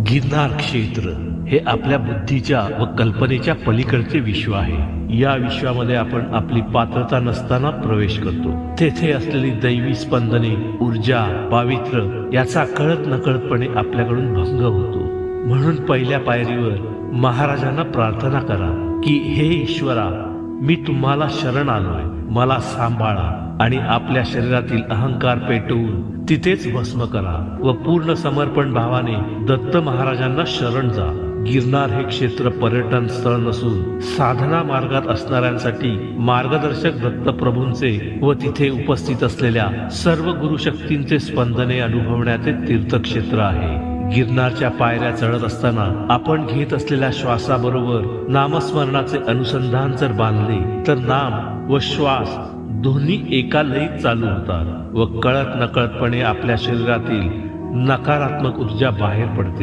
गिरनार क्षेत्र हे आपल्या बुद्धीच्या व कल्पनेच्या पलीकडचे विश्व आहे। या विश्वामध्ये आपण आपली पात्रता नसताना प्रवेश करतो। तेथे असलेली दैवी स्पंदने, ऊर्जा, पावित्र्य याचा कळत नकळतपणे आपल्याकडून भंग होतो। म्हणून पहिल्या पायरीवर महाराजांना प्रार्थना करा की हे ईश्वरा, मी तुम्हाला शरण आलोय, मला सांभाळा आणि आपल्या शरीरातील अहंकार पेटवून तिथेच भस्म करा व पूर्ण समर्पण भावाने दत्त महाराजांना शरण जा। गिरनार हे क्षेत्र पर्यटन स्थळ नसून साधना मार्गात असणाऱ्यांसाठी मार्गदर्शक दत्तप्रभूंचे व तिथे उपस्थित असलेल्या सर्व गुरुशक्तींचे स्पंदने अनुभवण्याचे तीर्थक्षेत्र आहे। गिरनारच्या पायऱ्या चढत असताना आपण घेत असलेल्या श्वासाबरोबर नामस्मरणाचे अनुसंधान जर बांधले तर नाम व श्वास दोन्ही एका लयीत चालू होतात व कळत नकळतपणे आपल्या शरीरातील नकारात्मक ऊर्जा बाहेर पडते।